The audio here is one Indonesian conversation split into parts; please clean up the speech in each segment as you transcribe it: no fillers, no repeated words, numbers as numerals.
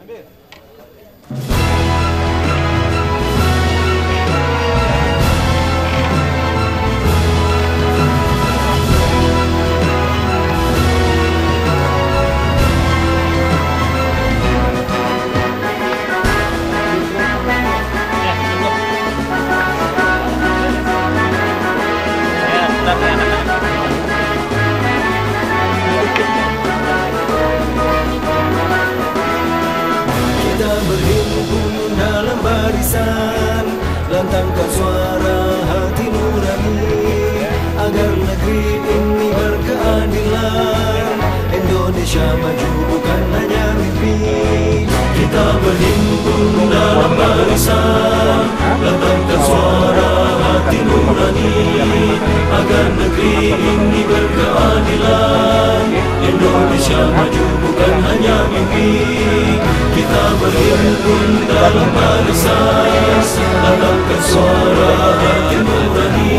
Kita berhimpun dalam barisan, lantangkan suara hati nurani, agar negeri ini berkeadilan, Indonesia maju bukan hanya mimpi. Kita berhimpun dalam barisan, lantangkan suara hati nurani, agar negeri ini berkeadilan, Indonesia maju bukan hanya mimpi. Kita berhimpun dalam barisan, lantangkan suara hati nurani,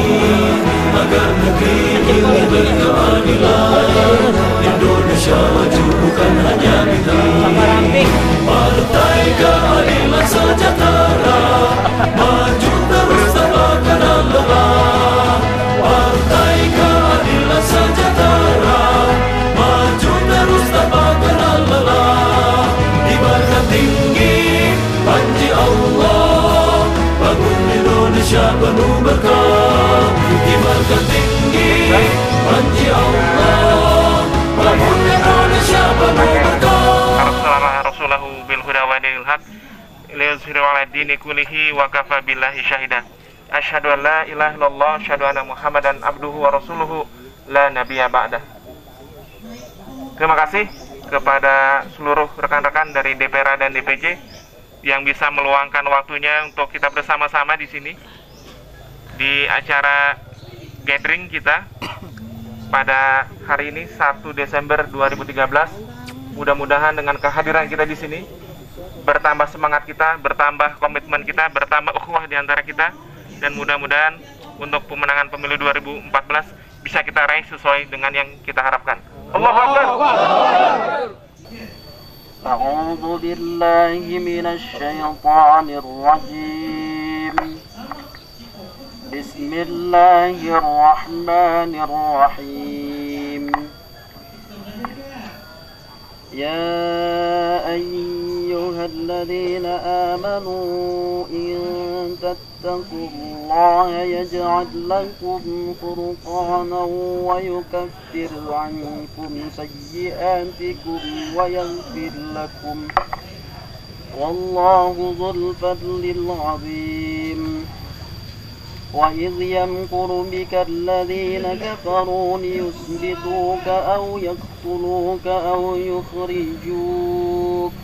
agar negeri ini berkeadilan, Indonesia maju bukan hanya mimpi. Partai Keadilan Sejahtera maju terus tanpa kenal lelah. Partai Keadilan Sejahtera maju terus tanpa kenal lelah. Dibarkan tinggi panji Allah, bangun Indonesia penuh berkah. Dibarkan tinggi panji Allah, bangun Indonesia penuh berkah. Rasulahu bil huda wa dinil haq liyuzhiru ala dini kullihi wa kafa billahi syahidan. Asyhadu an la ilaha illallah, asyhadu anna Muhammadan abduhu wa rasuluhu la nabiyya ba'dah. Terima kasih kepada seluruh rekan-rekan dari DPRA dan DPJ yang bisa meluangkan waktunya untuk kita bersama-sama di sini di acara gathering kita pada hari ini 1 Desember 2013. Mudah-mudahan dengan kehadiran kita di sini bertambah semangat kita, bertambah komitmen kita, bertambah ukhuwah di antara kita, dan mudah-mudahan untuk pemenangan pemilu 2014 bisa kita raih sesuai dengan yang kita harapkan. Allahu Akbar. A'udzu billahi minasy syaithanir rajim. Bismillahirrahmanirrahim. يا أيها الذين آمنوا إن تتقوا الله يجعل لكم فرقانا ويكفر عنكم سيئاتكم ويغفر لكم والله ذو الفضل العظيم. وإذ يمكر بك الذين كفروا ليثبتوك أو يقتلوك أو يخرجوك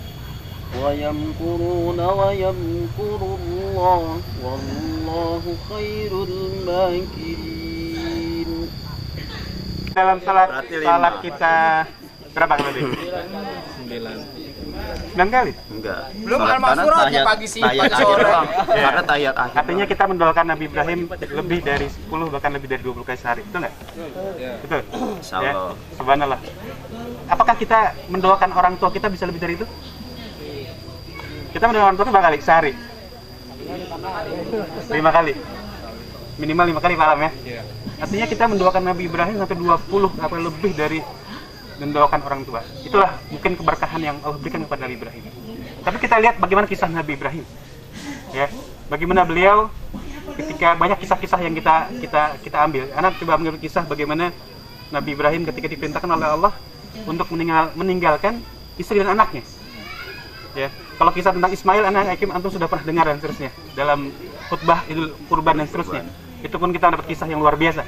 ويمكرون ويمكر الله والله خير الماكرين. Dalam salat kita berapa kali? 9 kali? Enggak. Belum al-maksurah pagi siang sore. Karena tahiyat akhir. Artinya kita mendoakan Nabi Ibrahim lebih dari 10 bahkan lebih dari 20 kali sehari. Betul enggak? Betul. Insyaallah. Ya, subhanallah. Apakah kita mendoakan orang tua kita bisa lebih dari itu? Kita mendoakan orang tua berapa kali sehari? 5 kali. Minimal 5 kali malam ya. Artinya kita mendoakan Nabi Ibrahim sampai 20 atau lebih dari mendoakan orang tua. Itulah mungkin keberkahan yang Allah berikan kepada Nabi Ibrahim. Tapi kita lihat bagaimana kisah Nabi Ibrahim. Ya, bagaimana beliau ketika banyak kisah-kisah yang kita ambil. Anak coba ambil kisah bagaimana Nabi Ibrahim ketika diperintahkan oleh Allah untuk meninggalkan istri dan anaknya. Ya, kalau kisah tentang Ismail anak Hakim antum sudah pernah dengar dan seterusnya dalam khutbah Idul Kurban dan seterusnya. Itu pun kita dapat kisah yang luar biasa.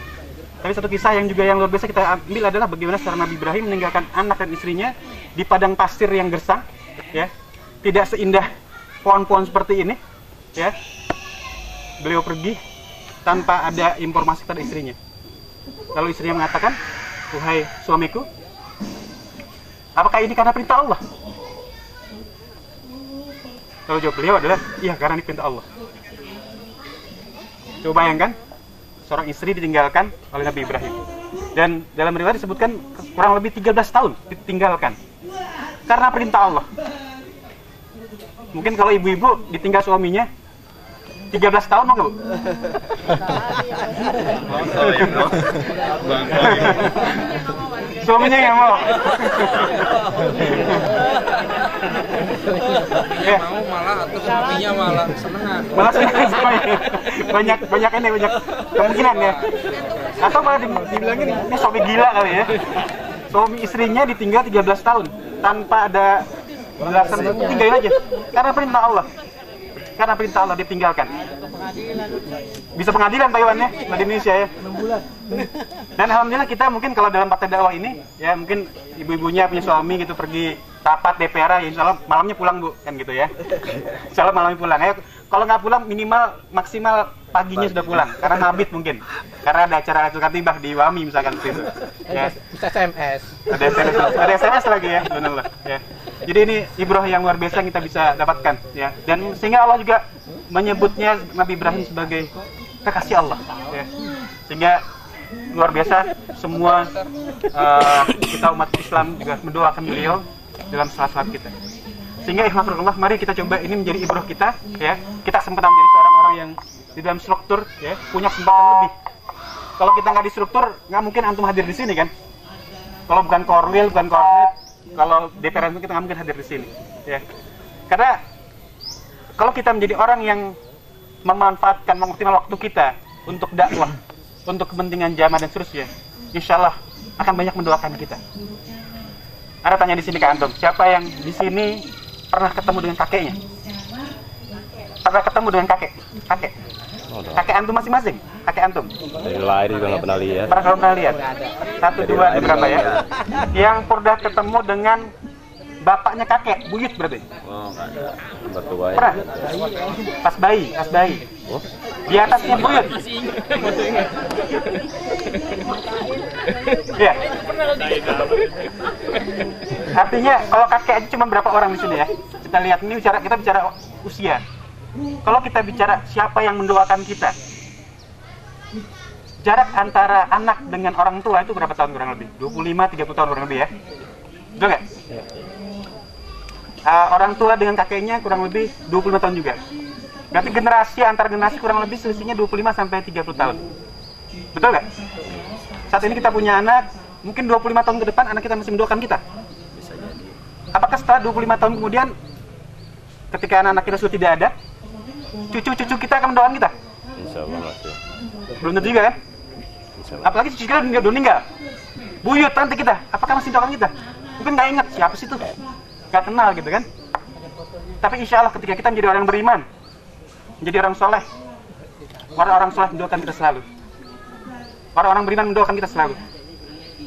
Tapi satu kisah yang juga yang luar biasa kita ambil adalah bagaimana secara Nabi Ibrahim meninggalkan anak dan istrinya di padang pasir yang gersang, ya, tidak seindah pohon-pohon seperti ini, ya. Beliau pergi tanpa ada informasi pada istrinya. Lalu istrinya mengatakan, "Wahai suamiku, apakah ini karena perintah Allah?" Lalu jawab beliau adalah, "Iya, karena ini perintah Allah." Coba bayangkan, seorang istri ditinggalkan oleh Nabi Ibrahim. Dan dalam riwayat disebutkan kurang lebih 13 tahun ditinggalkan karena perintah Allah. Mungkin kalau ibu-ibu ditinggal suaminya 13 tahun mau nggak, Bu? Suaminya nggak mau. Mau malah atau suaminya malah senengan. Malah seneng semuanya. Banyak kemungkinan ya. Atau malah dibilangin ini suami gila kali ya. Suami istrinya ditinggal 13 tahun tanpa ada belasan, tinggalin aja. Karena perintah Allah. Karena perintah Allah ditinggalkan. Bisa pengadilan Pak Iwan ya, di Indonesia ya. Dan alhamdulillah kita mungkin kalau dalam partai dakwah ini ya mungkin ibu-ibunya punya suami gitu pergi rapat DPR ya, insya Allah malamnya pulang Bu kan gitu ya. Insya Allah malamnya pulang ya. Kalau nggak pulang minimal maksimal paginya sudah pulang karena mabit mungkin. Karena ada acara tukar timbah di Wami misalkan seperti itu. Ya. Bisa SMS. Ada SMS lagi ya, benar ya. Jadi ini ibrah yang luar biasa yang kita bisa dapatkan ya. Dan sehingga Allah juga menyebutnya Nabi Ibrahim sebagai kekasih Allah ya. Sehingga luar biasa semua kita umat Islam juga mendoakan beliau dalam salat-salat kita. Sehingga ikhlas mari kita coba ini menjadi ibrah kita ya. Kita kesempatan menjadi seorang orang yang di dalam struktur ya, punya kesempatan lebih. Kalau kita nggak di struktur, nggak mungkin antum hadir di sini kan. Kalau bukan korwil, bukan kornet, kalau DPR itu kita nggak mungkin hadir di sini ya. Karena kalau kita menjadi orang yang memanfaatkan, mengoptimalkan waktu kita untuk dakwah, untuk kepentingan jamaah dan seterusnya, insya Allah akan banyak mendoakan kita. Ada tanya di sini ke antum, siapa yang di sini pernah ketemu dengan kakeknya? Pernah ketemu dengan kakek? Kakek antum masing-masing? Kakek antum? Dari lahir juga nggak pernah lihat. Pernah lihat? 1, 2, berapa ya? Yang pernah ketemu dengan bapaknya kakek, buyut berarti? Oh, nggak ada. Mertua ya. Pernah? Pas bayi. Oh? Di atasnya buyut. Iya. Artinya kalau kakek aja cuma berapa orang di sini ya? Kita lihat ini kita bicara usia. Kalau kita bicara siapa yang mendoakan kita, jarak antara anak dengan orang tua itu berapa tahun kurang lebih? 25-30 tahun kurang lebih ya? Betul nggak? Orang tua dengan kakeknya kurang lebih 25 tahun juga. Berarti antar generasi kurang lebih selisihnya 25-30 tahun. Betul nggak? Saat ini kita punya anak, mungkin 25 tahun ke depan anak kita masih mendoakan kita. Apakah setelah 25 tahun kemudian ketika anak-anak kita sudah tidak ada, cucu-cucu kita akan mendoakan kita? Insya Allah masih. Belum tentu juga kan? Apalagi cucu kita udah meninggal. Buyut nanti kita, apakah masih mendoakan kita? Mungkin nggak ingat siapa sih itu, nggak kenal gitu kan? Tapi insya Allah ketika kita menjadi orang beriman, menjadi orang soleh, orang-orang soleh mendoakan kita selalu. Orang-orang beriman mendoakan kita selalu.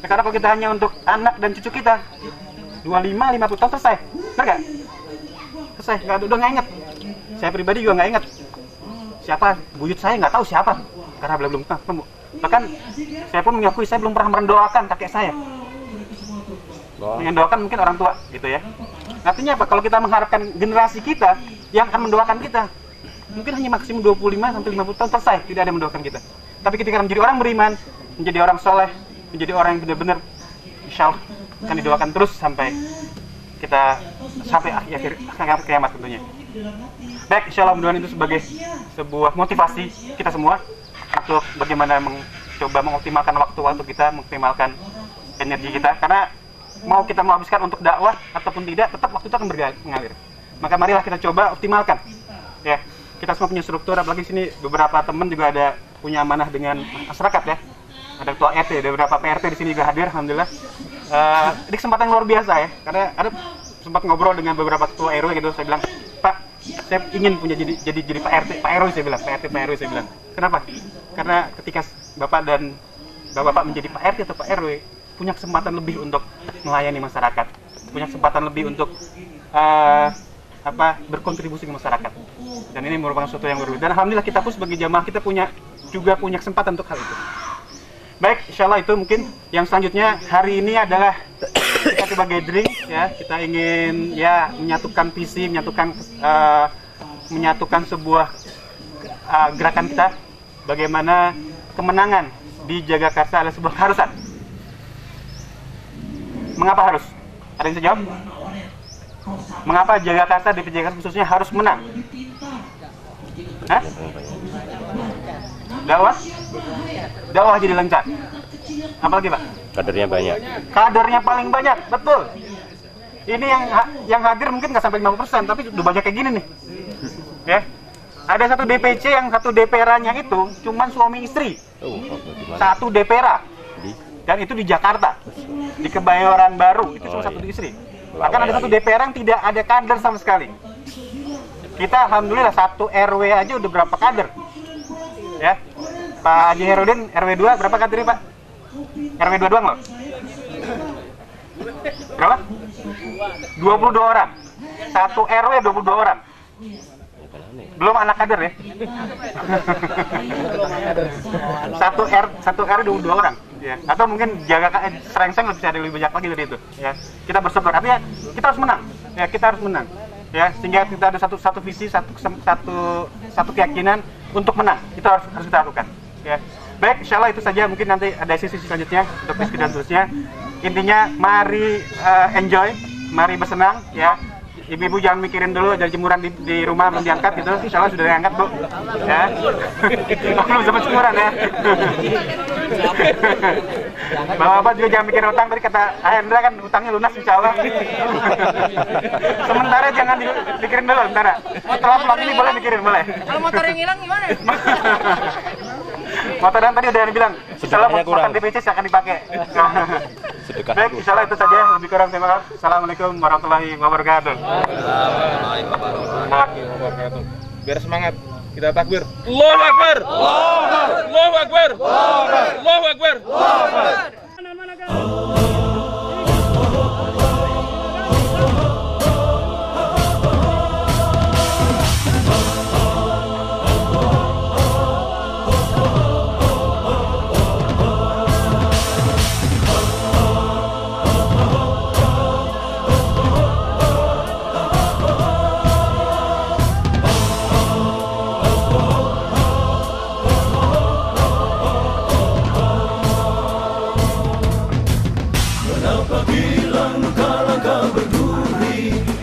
Karena kalau kita hanya untuk anak dan cucu kita, 25-50 tahun selesai, benar nggak? Selesai, udah nggak ingat. Saya pribadi juga nggak ingat siapa buyut saya, nggak tahu siapa karena belum ketemu. Bahkan saya pun mengakui saya belum pernah mendoakan kakek saya. Mendoakan mungkin orang tua gitu ya. Artinya apa? Kalau kita mengharapkan generasi kita yang akan mendoakan kita, mungkin hanya maksimum 25-50 tahun selesai tidak ada yang mendoakan kita. Tapi ketika menjadi orang beriman, menjadi orang soleh, menjadi orang yang benar-benar insya Allah akan didoakan terus sampai kita sampai akhir kiamat tentunya. Baik, insya Allah mudah-mudahan itu sebagai sebuah motivasi kita semua untuk bagaimana mencoba mengoptimalkan waktu kita, mengoptimalkan energi kita. Karena mau kita menghabiskan untuk dakwah ataupun tidak, tetap waktu itu akan mengalir. Maka marilah kita coba optimalkan. Ya, kita semua punya struktur, apalagi sini beberapa teman juga ada punya amanah dengan masyarakat ya. Ada ketua RT, ada beberapa PRT di sini juga hadir, alhamdulillah. Ini kesempatan yang luar biasa ya, karena ada sempat ngobrol dengan beberapa ketua RW gitu, saya bilang, Pak, saya ingin punya jadi Pak RT, Pak RW saya bilang, Pak RT, Pak RW saya bilang. Kenapa? Karena ketika Bapak dan Bapak menjadi Pak RT atau Pak RW, punya kesempatan lebih untuk melayani masyarakat, punya kesempatan lebih untuk berkontribusi ke masyarakat. Dan ini merupakan sesuatu yang berbeda. Dan alhamdulillah kita pun sebagai jamaah kita punya kesempatan untuk hal itu. Baik, insya Allah itu mungkin yang selanjutnya hari ini adalah kita coba gathering ya, kita ingin ya menyatukan visi, menyatukan sebuah gerakan kita bagaimana kemenangan di Jagakarsa adalah sebuah keharusan. Mengapa harus? Ada yang bisa jawab? Mengapa Jakarta di PJKS khususnya harus menang? Hah? Dakwah jadi lancar. Apalagi Pak? Kadernya banyak. Kadernya paling banyak, betul. Ini yang hadir mungkin nggak sampai 50%, tapi udah banyak kayak gini nih. Ya, ada satu DPC yang satu DPR-nya itu cuman suami istri. Satu DPR, dan itu di Jakarta, di Kebayoran Baru, itu cuma satu istri. Bahkan ada satu DPR yang tidak ada kader sama sekali. Kita alhamdulillah satu RW aja udah berapa kader. Ya, Pak Haji Herudin RW 2 berapa kadernya Pak? RW 2 doang loh. Berapa? 22 orang. Satu RW 22 orang. Belum anak kader ya. Satu RW 22 orang. Ya. Atau mungkin jaga serengseng bisa ada lebih banyak lagi dari itu. Ya. Kita bersyukur. Artinya kita harus menang. Ya, kita harus menang. Ya, sehingga kita ada satu visi, satu keyakinan untuk menang. Itu harus kita lakukan. Ya. Baik, insya Allah itu saja. Mungkin nanti ada sisi selanjutnya untuk diskusi dan seterusnya. Intinya, mari enjoy, mari bersenang, ya. Ibu-ibu jangan mikirin dulu dari jemuran di rumah belum diangkat gitu. Insya Allah sudah diangkat Bu. Ya. Belum sempat jemuran ya. Bapak-bapak juga jangan mikirin utang. Tadi kata Hendra kan utangnya lunas insya Allah. Sementara jangan dikirin dulu, sementara. Setelah vlog ini boleh mikirin, boleh. Kalau motor yang hilang gimana? Motor dan tadi udah bilang, insya Allah makan DPC akan dipakai. Baik, insya Allah itu saja. Lebih kurang terima kasih. Assalamualaikum warahmatullahi wabarakatuh. Biar semangat, kita takbir. Allahu Akbar. Allahu Akbar. Allahu Akbar.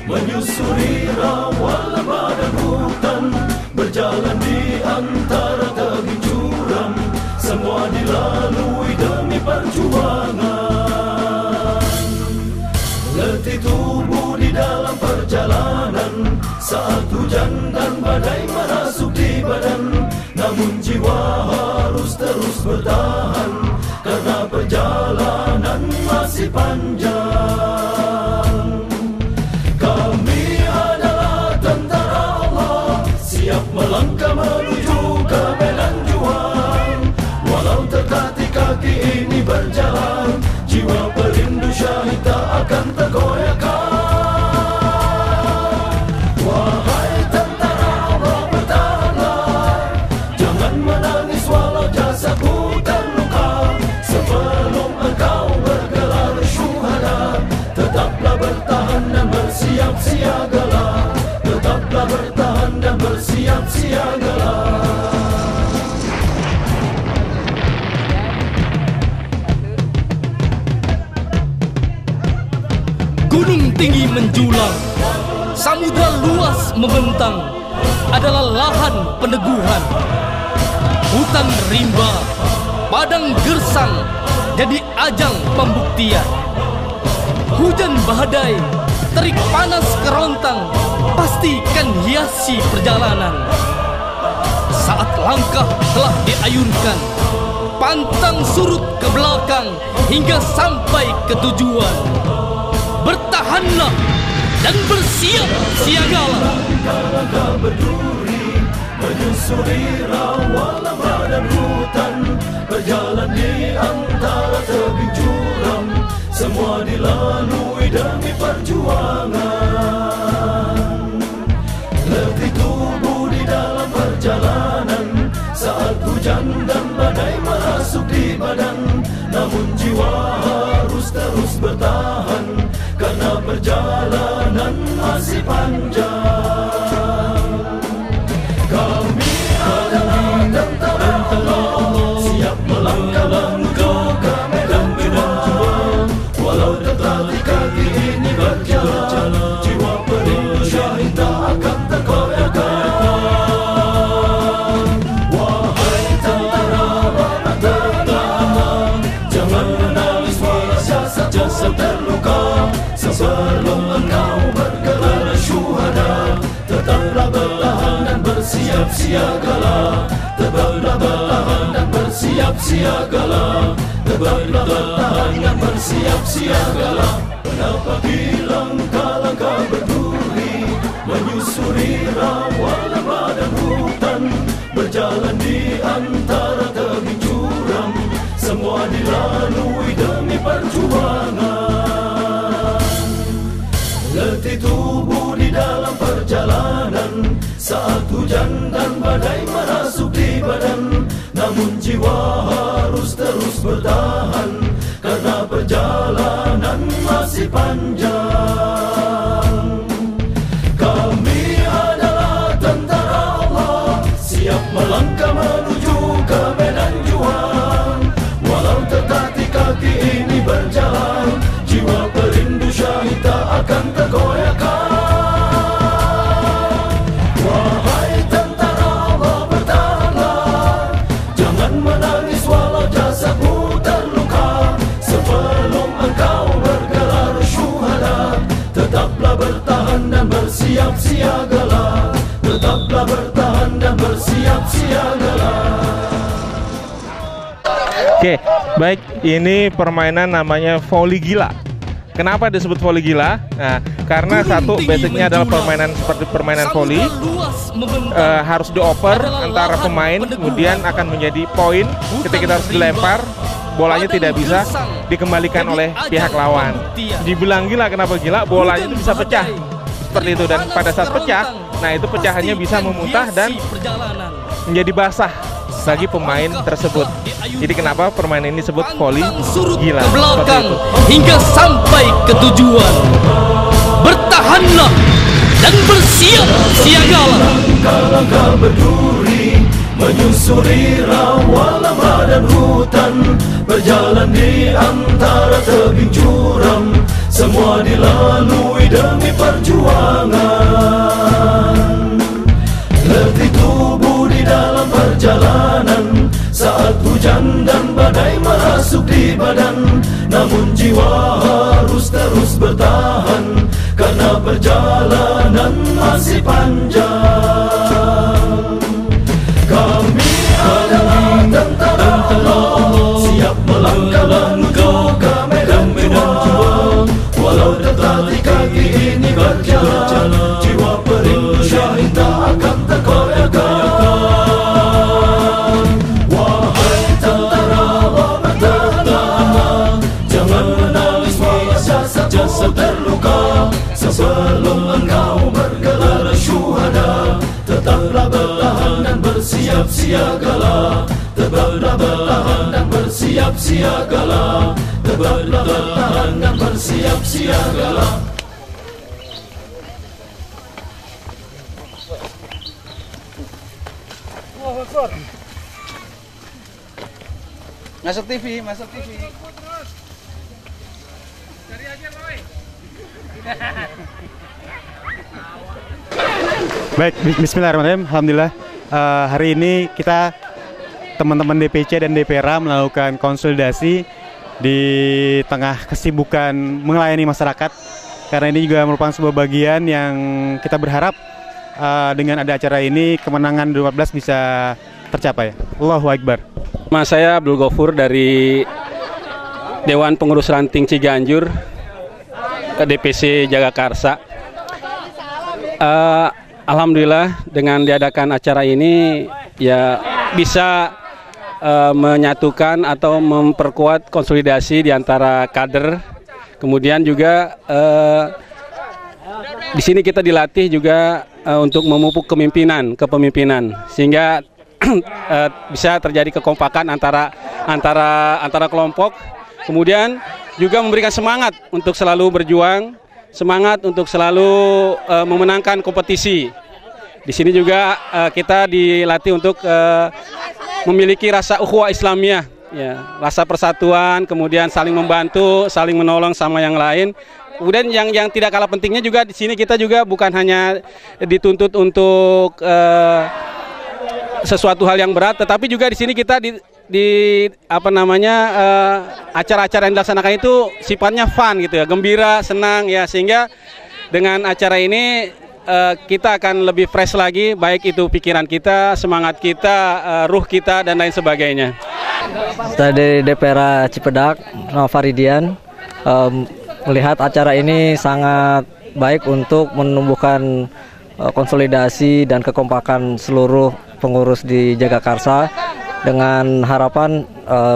Menyusuri rawa lembadan hutan, berjalan di antara tebing curam, semua dilalui demi perjuangan. Letih tubuh di dalam perjalanan, saat hujan dan badai merasuk di badan, namun jiwa harus terus bertahan, karena perjalanan masih panjang. Melangkah menuju ke medan juang, walau tertatih kaki ini berjalan, jiwa perindu syahid tak akan tergoyahkan. Wahai tentara Allah bertahanlah, jangan menangis walau jasadmu terluka, sebelum engkau bergelar syuhada, tetaplah bertahan dan bersiap siagalah, tetaplah bertahan dan bersiap siagalah. Gunung tinggi menjulang, samudra luas membentang, adalah lahan peneguhan. Hutan rimba, padang gersang, jadi ajang pembuktian. Hujan badai, terik panas kerontang, pastikan hiasi perjalanan. Saat langkah telah diayunkan, pantang surut ke belakang hingga sampai ke tujuan. Bertahanlah dan bersiap siagalah. Langkah berduri, menyusuri rawa lembadan hutan, berjalan di antara tebing curam, semua dilalui demi perjuangan. Letih tubuh di dalam perjalanan, saat hujan dan badai merasuk di badan, namun jiwa harus terus bertahan, karena perjalanan masih panjang. Kami adalah tentara Allah, siap melangkah menuju ke medan juang, walau tertatih kaki ini berjalan, jiwa bersiap siagalah, bertahan dan bersiap siagalah, bertahan dan bersiap siagalah. Menapaki langkah-langkah berduri, menyusuri rawa lembah dan hutan, berjalan di antara tebing curam, semua dilalui demi perjuangan. Letih tubuh di dalam perjalanan, saat hujan dan badai merasuk di badan, namun jiwa harus terus bertahan, karena perjalanan masih panjang. Kami adalah tentara Allah, siap melangkah menuju ke medan juang. Walau tertatih kaki ini berjalan, jiwa perindu syahid tak akan tergoyahkan. Wahai tentara Allah, bertahanlah, jangan menangis walau jasadmu terluka. Sebelum engkau bergelar syuhada, tetaplah bertahan dan bersiap siagalah, tetaplah bertahan dan bersiap siagalah. Oke, baik, ini permainan namanya voli gila. Kenapa disebut voli gila? Nah, karena satu basicnya adalah permainan seperti permainan voli, harus dioper antara pemain, kemudian akan menjadi poin ketika kita harus dilempar, bolanya tidak bisa dikembalikan oleh pihak lawan. Dibilang gila, kenapa gila? Bolanya itu bisa pecah seperti itu, dan pada saat pecah, nah itu pecahannya bisa memuntah dan menjadi basah bagi pemain tersebut. Jadi kenapa permainan ini disebut voli gila? Ke belakang hingga sampai ke tujuan. Bertahanlah dan bersiap siagalah. Langkah-langkah berduri, menyusuri rawa lembah dan hutan, berjalan di antara tebing curam, semua dilalui demi perjuangan. Letih tubuh di dalam perjalanan, saat hujan dan badai merasuk di badan, namun jiwa harus terus bertahan, karena perjalanan masih panjang. Kami adalah tentara Allah, siap melangkah menuju ke medan juang. Walau tertatih kaki ini berjalan, jiwa perindu syahid tak akan tergoyahkan. Wahai tentara Allah, bertahanlah, jangan menangis walau jasadmu terluka. Sebelum engkau bergelar syuhada, tetaplah bertahan dan bersiap siagalah, tetaplah bertahan dan bersiap siagalah, tetaplah bertahan dan bersiap siagalah. Masuk TV, masuk TV. Baik, bismillahirrahmanirrahim. Alhamdulillah, hari ini kita teman-teman DPC dan DPRA melakukan konsolidasi di tengah kesibukan melayani masyarakat, karena ini juga merupakan sebuah bagian yang kita berharap dengan ada acara ini kemenangan 2014 bisa tercapai. Allahu Akbar. Mas, saya Abdul Ghafur dari Dewan Pengurus Ranting Ciganjur ke DPC Jagakarsa. Alhamdulillah dengan diadakan acara ini ya bisa menyatukan atau memperkuat konsolidasi di antara kader. Kemudian juga di sini kita dilatih juga untuk memupuk kepemimpinan sehingga bisa terjadi kekompakan antara kelompok. Kemudian juga memberikan semangat untuk selalu berjuang, semangat untuk selalu memenangkan kompetisi. Di sini juga kita dilatih untuk memiliki rasa ukhuwah Islamiyah, ya, rasa persatuan, kemudian saling membantu, saling menolong sama yang lain. Kemudian yang tidak kalah pentingnya juga di sini kita juga bukan hanya dituntut untuk sesuatu hal yang berat, tetapi juga di sini kita acara-acara yang dilaksanakan itu sifatnya fun gitu ya, gembira, senang ya, sehingga dengan acara ini kita akan lebih fresh lagi, baik itu pikiran kita, semangat kita, ruh kita, dan lain sebagainya. Saya dari DPR Cipedak, nama Faridian, melihat acara ini sangat baik untuk menumbuhkan konsolidasi dan kekompakan seluruh pengurus di Jagakarsa, dengan harapan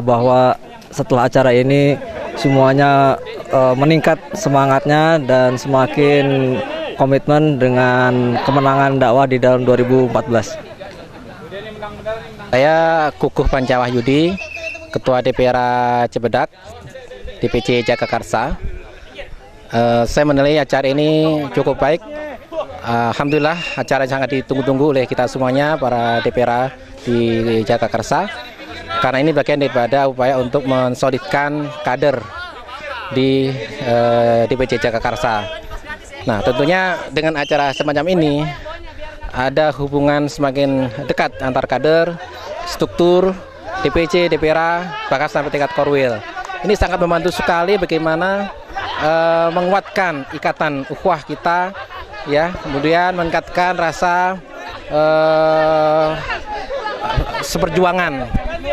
bahwa setelah acara ini semuanya meningkat semangatnya dan semakin komitmen dengan kemenangan dakwah di dalam 2014. Saya Kukuh Pancawahyudi, Ketua DPR Cipedak, DPC Jagakarsa. Saya menilai acara ini cukup baik. Alhamdulillah, acara yang sangat ditunggu-tunggu oleh kita semuanya, para DPR di Jagakarsa. Karena ini bagian daripada upaya untuk mensolidkan kader di DPC Jagakarsa. Nah, tentunya dengan acara semacam ini ada hubungan semakin dekat antar kader, struktur, DPC, DPR, bahkan sampai tingkat korwil. Ini sangat membantu sekali bagaimana menguatkan ikatan ukhuwah kita, ya, kemudian meningkatkan rasa seperjuangan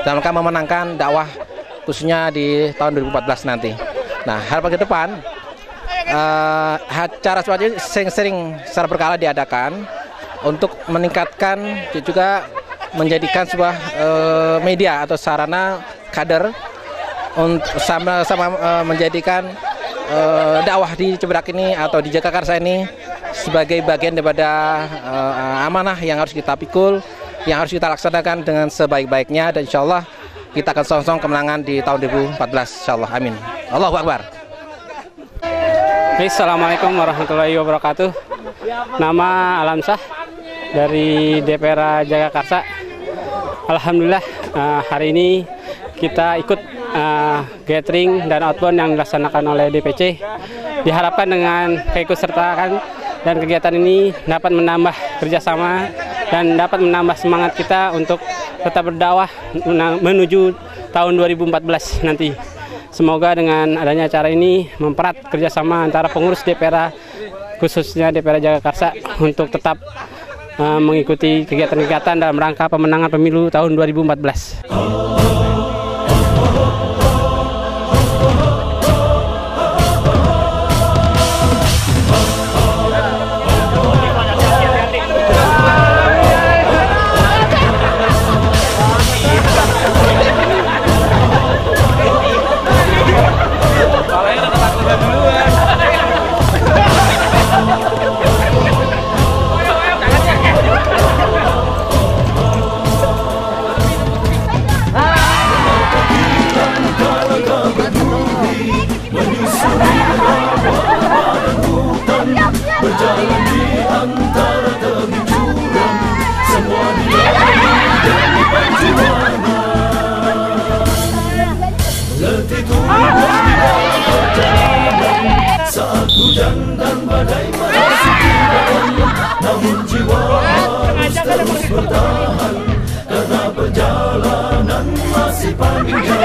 dalam rangka memenangkan dakwah khususnya di tahun 2014 nanti. Nah, harapan ke depan acara seperti ini sering-sering secara berkala diadakan untuk meningkatkan juga menjadikan sebuah media atau sarana kader untuk sama-sama menjadikan dakwah di Cipedak ini atau di Jagakarsa ini sebagai bagian daripada amanah yang harus kita pikul, yang harus kita laksanakan dengan sebaik-baiknya, dan insya Allah kita akan song-song kemenangan di tahun 2014, insya Allah, amin. Allahu Akbar. Assalamualaikum warahmatullahi wabarakatuh. Nama Alamsah dari DPR Jagakarsa. Alhamdulillah, hari ini kita ikut gathering dan outbound yang dilaksanakan oleh DPC. Diharapkan dengan keikutsertaan dan kegiatan ini dapat menambah kerjasama dan dapat menambah semangat kita untuk tetap berdakwah menuju tahun 2014 nanti. Semoga dengan adanya acara ini mempererat kerjasama antara pengurus DPR, khususnya DPR Jagakarsa, untuk tetap mengikuti kegiatan-kegiatan dalam rangka pemenangan pemilu tahun 2014. Berjalan di antara tepi jurang, semua dilalui demi perjuangan. Letih turun di dalam perjalanan, saat hujan dan badai masih datang, namun jiwa harus terus bertahan, karena perjalanan masih panjang.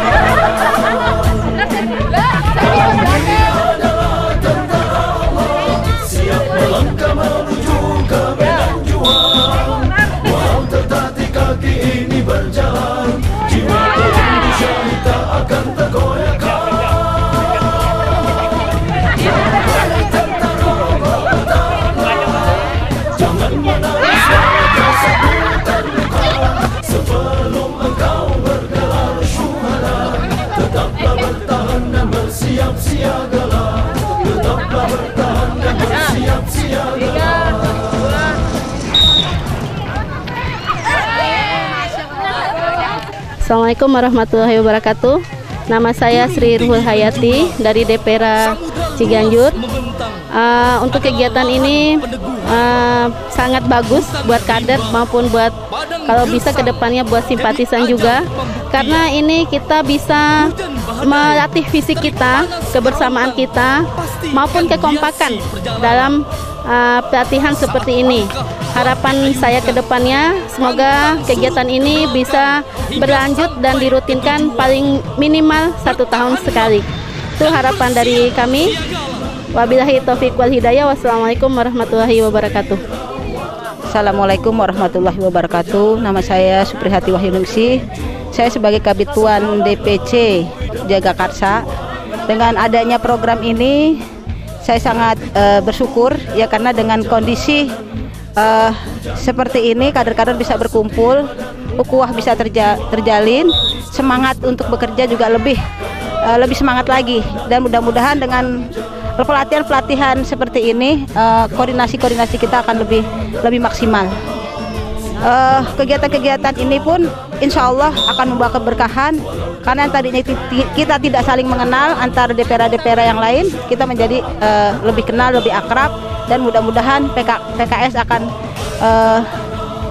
Melangkah menuju ke medan juang, walau tertatih kaki ini berjalan, jiwa perindu syahid tak akan tergoyahkan. Tentara bertahan, jangan menangis walau sabutan luka, sebelum engkau bergelar syuhada. Tetaplah bertahan dan bersiap siagalah, tetaplah bertahan dan bersiap siaga. Assalamualaikum warahmatullahi wabarakatuh. Nama saya Sri Ruhul Hayati dari DPR Ciganjur. Untuk kegiatan ini sangat bagus buat kader maupun buat kalau bisa kedepannya buat simpatisan juga, karena ini kita bisa melatih fisik kita, kebersamaan kita maupun kekompakan dalam pelatihan seperti ini. Harapan saya ke depannya semoga kegiatan ini bisa berlanjut dan dirutinkan paling minimal 1 tahun sekali. Itu harapan dari kami. Wabillahi taufiq wal hidayah. Wassalamualaikum warahmatullahi wabarakatuh. Assalamualaikum warahmatullahi wabarakatuh. Nama saya Suprihati Wahyuningsih. Saya sebagai Kabituan DPC Jagakarsa. Dengan adanya program ini, saya sangat bersyukur ya, karena dengan kondisi seperti ini kader-kader bisa berkumpul, ukhuwah bisa terjalin, semangat untuk bekerja juga lebih semangat lagi, dan mudah-mudahan dengan pelatihan seperti ini koordinasi kita akan lebih maksimal. Kegiatan-kegiatan ini pun insya Allah akan membawa keberkahan, karena yang tadinya kita tidak saling mengenal antara DPR yang lain, kita menjadi lebih kenal, lebih akrab, dan mudah-mudahan PKS akan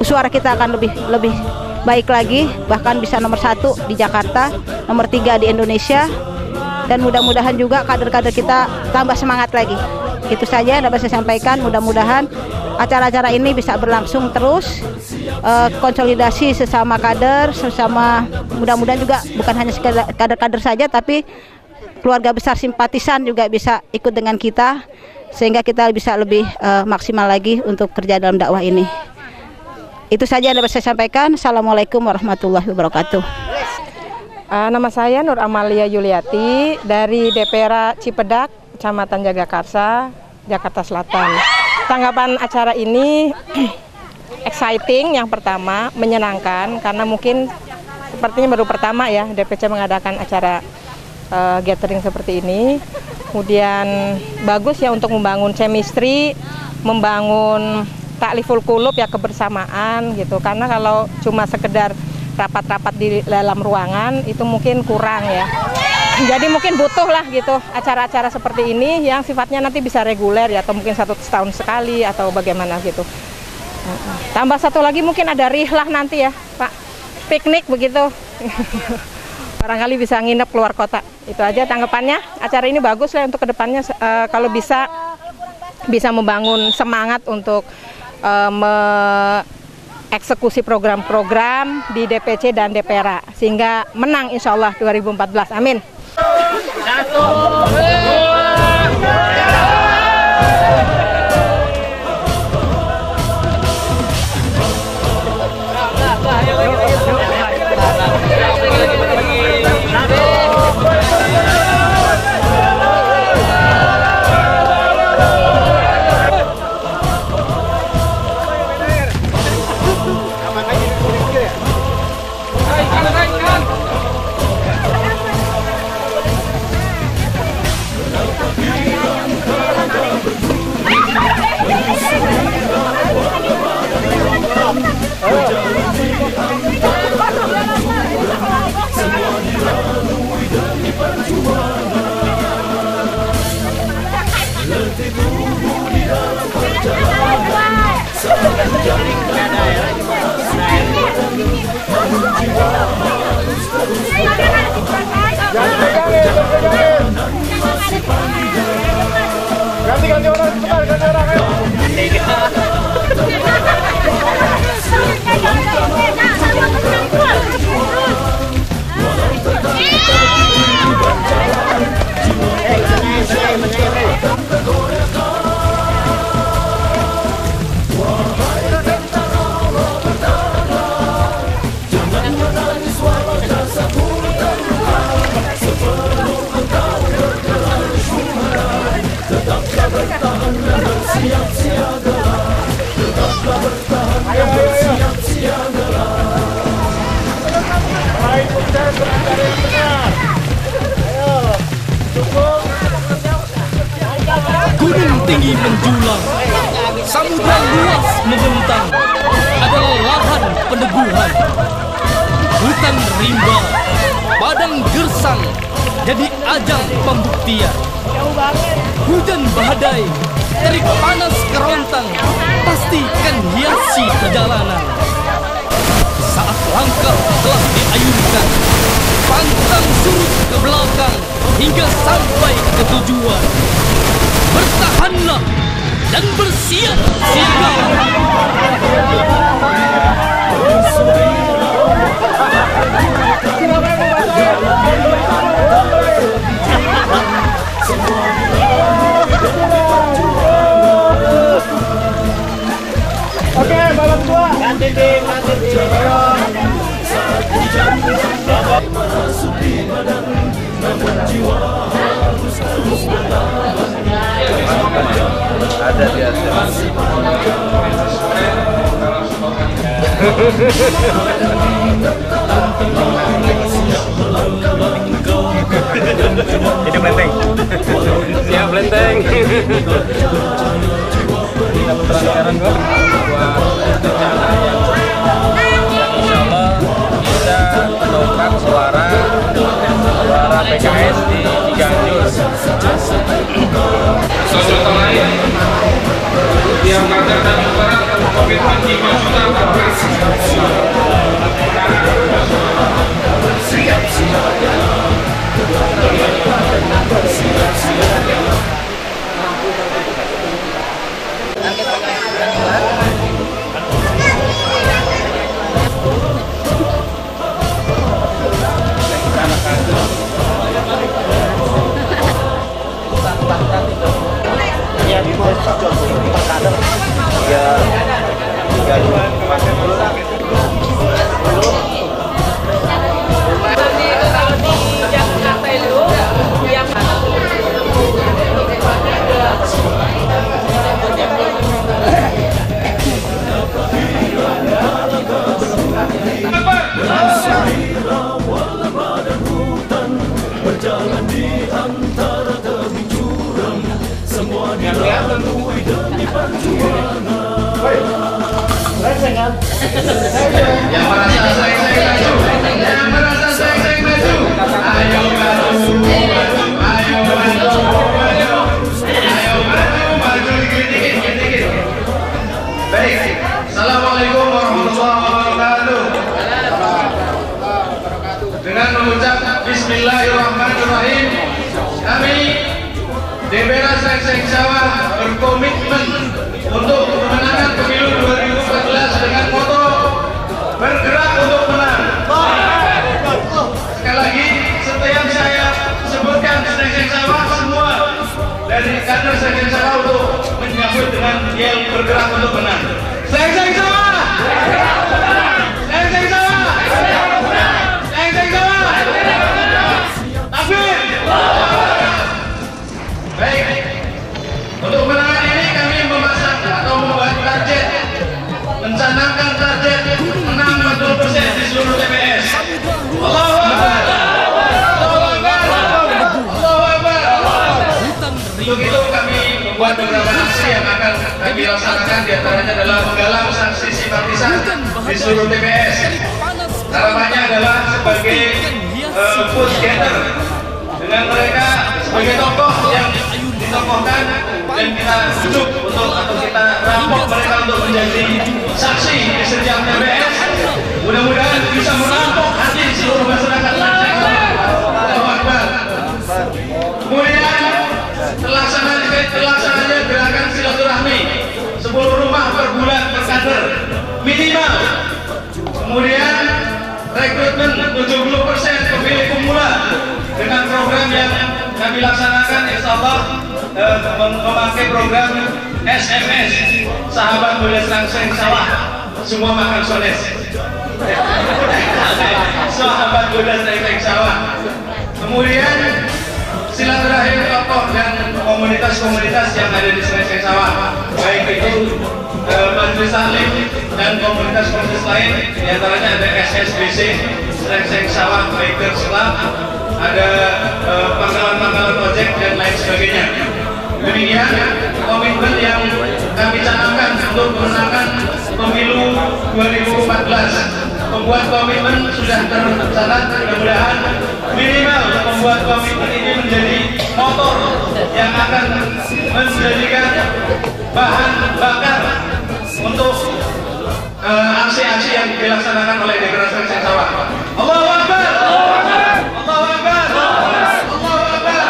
suara kita akan lebih baik lagi, bahkan bisa nomor 1 di Jakarta, nomor 3 di Indonesia, dan mudah-mudahan juga kader-kader kita tambah semangat lagi. Itu saja yang dapat saya sampaikan. Mudah-mudahan acara-acara ini bisa berlangsung terus, konsolidasi sesama kader, mudah-mudahan juga bukan hanya kader-kader saja, tapi keluarga besar simpatisan juga bisa ikut dengan kita, sehingga kita bisa lebih maksimal lagi untuk kerja dalam dakwah ini. Itu saja yang dapat saya sampaikan. Assalamualaikum warahmatullahi wabarakatuh. Nama saya Nur Amalia Yuliati dari DPR Cipedak, Kecamatan Jagakarsa, Jakarta Selatan. Tanggapan acara ini exciting, yang pertama menyenangkan, karena mungkin sepertinya baru pertama ya DPC mengadakan acara gathering seperti ini. Kemudian bagus ya untuk membangun chemistry, membangun takliful qulub ya, kebersamaan gitu, karena kalau cuma sekedar rapat-rapat di dalam ruangan itu mungkin kurang ya. Jadi mungkin butuh lah gitu acara-acara seperti ini yang sifatnya nanti bisa reguler ya, atau mungkin 1 tahun sekali atau bagaimana gitu. Tambah satu lagi mungkin ada rihlah nanti ya Pak, piknik begitu. Barangkali bisa nginep keluar kota. Itu aja tanggapannya. Acara ini bagus lah untuk kedepannya, kalau bisa membangun semangat untuk eksekusi program-program di DPC dan DPR, sehingga menang insya Allah 2014. Amin. Ganti orang, cepat ganti orang, ayo. Gunung tinggi menjulang, samudra luas membentang, adalah lahan peneguhan. Hutan rimba, padang gersang, jadi ajang pembuktian. Hujan badai, terik panas kerontang, pastikan hiasi perjalanan. Saat langkah telah diayunkan, pantang surut ke belakang hingga sampai ke tujuan. Bertahanlah dan bersiap-siaplah. berjalan saat hujan badai merasuki badan, namun jiwa harus terus bertahan. Ada di atas. Masih panjang. Ini Blenteng. Siap Blenteng. Kita putar sekarang kok. Insya Allah bisa mendongkrak suara PKS di Ciganjur. Contoh lain, yang Banjar dan Barat komitmen 5 juta per berjalan di antara tebing jurang, semua dilalui demi perjuangan. Yang merasa seng-seng maju, yang merasa seng-seng maju, ayo maju, ayo maju, ayo maju dikit-dikit. Baik, Assalamualaikum warahmatullahi wabarakatuh. Dengan mengucap Bismillahirrahmanirrahim, kami DPR Seng-Seng Sawah berkomitmen untuk memenangkan pemilu 2014 dengan moto bergerak untuk menang. Sekali lagi, setiap saya sebutkan Seng-Seng Sawah, semua dari kader Seng-Seng Sawah untuk menyambut dengan yel bergerak untuk menang. Seng-Seng Sawah! Seng-Seng Sawah! Seng-Seng Sawah! Takbir! Baik, untuk menangan ini kami memasang atau membuat target, mencanangkan target menang 40% di seluruh TPS. Allahu Akbar! Allahu Akbar! Allahu Akbar! Untuk itu kami membuat beberapa aksi yang akan kami laksanakan, diantaranya adalah menggalang saksi simpatisan di seluruh TPS. Harapannya adalah sebagai food getter, dengan mereka sebagai tokoh yang ditokohkan dan kita duduk untuk atau kita rampok mereka untuk menjadi saksi di setiap TPS. Mudah-mudahan bisa merampok hati seluruh masyarakat. Allahu Akbar. Kemudian terlaksananya gerakan silaturahmi 10 rumah per bulan per kader minimal. Kemudian rekrutmen 70% pemilih pemula dengan program yang kami laksanakan, insya Allah memakai program SMS Sahabat Muda Seng-Seng Sawah, semua makan soles. Sahabat Muda Seng-Seng Sawah. Kemudian silaturahim tokoh dan komunitas-komunitas yang ada di Seng-Seng Sawah, baik itu Majelis Taklim dan komunitas-komunitas lain, diantaranya ada SSBC Seng-Seng Sawah Bikers Club, ada pangkalan-pangkalan ojek dan lain sebagainya. Demikian komitmen yang kami canangkan untuk memenangkan pemilu 2014. Membuat komitmen sudah tercatat, mudah-mudahan minimal membuat komitmen ini menjadi motor yang akan menjadikan bahan bakar untuk aksi-aksi yang dilaksanakan oleh DPR Seng-Seng Sawah. Allahu Akbar! Allahu Akbar! Allahu Akbar!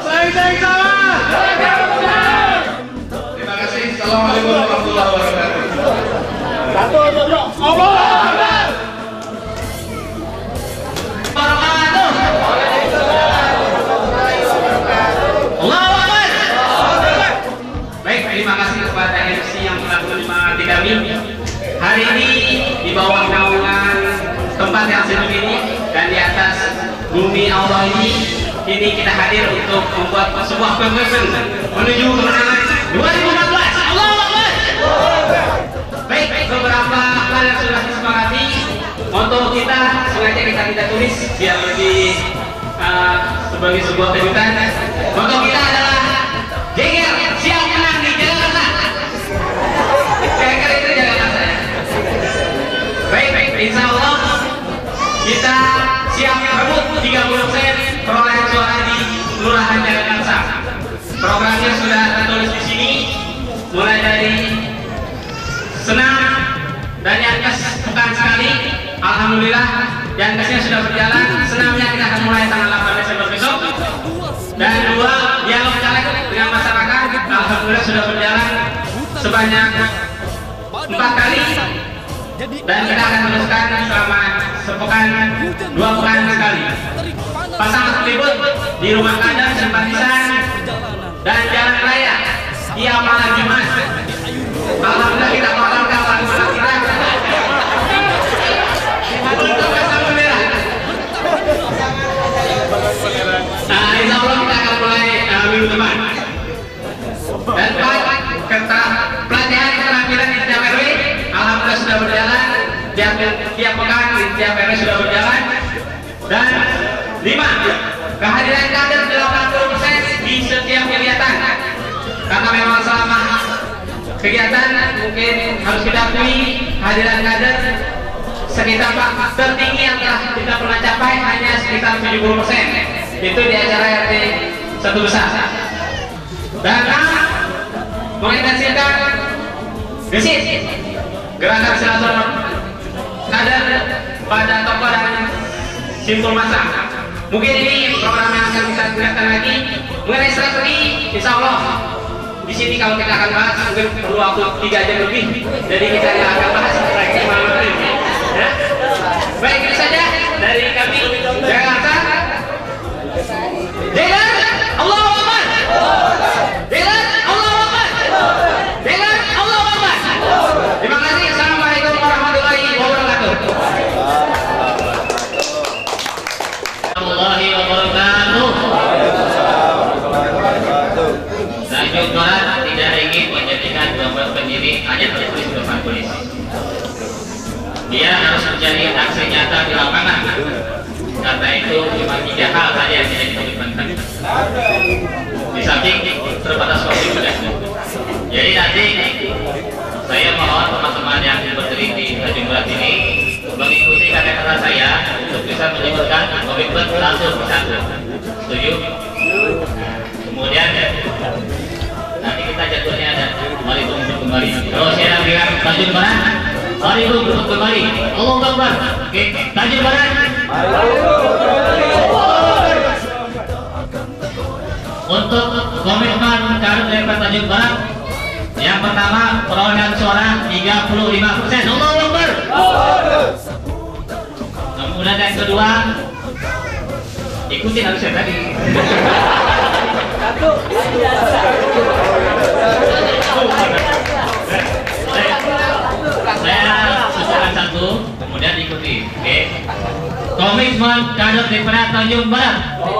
Seng-Seng Sawah! Terima kasih. Assalamualaikum warahmatullahi wabarakatuh. Allahu Akbar! Baik, terima kasih kepada MC yang telah menemani kami. hari ini di bawah naungan tempat yang sejuk ini dan di atas bumi Allah ini kita hadir untuk membuat sebuah komitmen menuju kemenangan 2014. Allahu Akbar. Baik, beberapa hal yang sudah disepakati untuk kita sengaja kita tulis biar lebih sebagai sebuah kejutan. Untuk kita adalah Jeger siap menang di Jakarta. Kira-kira itu Jakarta ya. Baik, insya Allah kita siap rebut 30% perolehan suara di Kelurahan Jagakarsa. Programnya sudah tertulis di sini, mulai dari senam dan Yankes bukan sekali. Alhamdulillah Yankesnya sudah berjalan. Senamnya kita akan mulai tanggal 8 Desember besok. Dan 2 dialog caleg dengan masyarakat alhamdulillah sudah berjalan sebanyak 4 kali. Dan kita akan teruskan selama sepekan 2 pekan sekali. Pasang tribut di rumah kader simpatisan dan jalan raya tiap malam Jumat. Alhamdulillah kita totalkan malam kita untuk pasang bendera. Insya Allah kita akan mulai minggu depan. Dan pelatihan keterampilan di setiap RW alhamdulillah sudah berjalan. Tiap pekan di setiap RW sudah berjalan. Dan 5, kehadiran kader 80% di setiap kegiatan. Karena memang selama kegiatan mungkin harus kita akui kehadiran kader sekitar tertinggi yang telah kita pernah capai hanya sekitar 70%. Itu di acara RT 1 besar. Dan mengintensifkan gesit gerakan silaturahmi kader pada tokoh dan simpul masa. Mungkin ini program yang akan kita gunakan lagi mengenai strategi. Insya Allah di sini kalau kita akan bahas mungkin perlu waktu 3 jam lebih. Jadi kita akan bahas strategi malam ini. Ya? Baik, itu saja dari kami Jakarta. Dengan Allahu Akbar. Dengan Allahu Akbar. Dengan Allahu Akbar. Terima kasih. Assalamualaikum warahmatullahi wabarakatuh. Warahmatullahi wabarakatuh. Tanjung Barat tidak ingin menjadikan gambar pendiri hanya tertulis di depan polisi. Dia harus menjadi aksi nyata di lapangan. Karena itu cuma 3 hal saja yang tidak dikomitmenkan. Di samping terbatas waktu sudah. Jadi nanti saya mohon teman-teman yang berdiri di Tanjung Barat ini mengikuti kata-kata saya untuk bisa menyebutkan komitmen satu persatu. Setuju? Kemudian nanti kita jadwalnya ada. Mari tunggu kembali. Kalau saya bilang Tanjung Barat, mari tunggu kembali. Allahu Akbar. Oke, Tanjung Barat. Untuk komitmen kader DPR Tanjung Barat, yang pertama perolehan suara 35%. Allahu Akbar. Kemudian yang kedua, ikutin harus saya tadi. Saya usulkan 1, kemudian ikuti. Oke. Komitmen kader DPR Tanjung Barat. 1.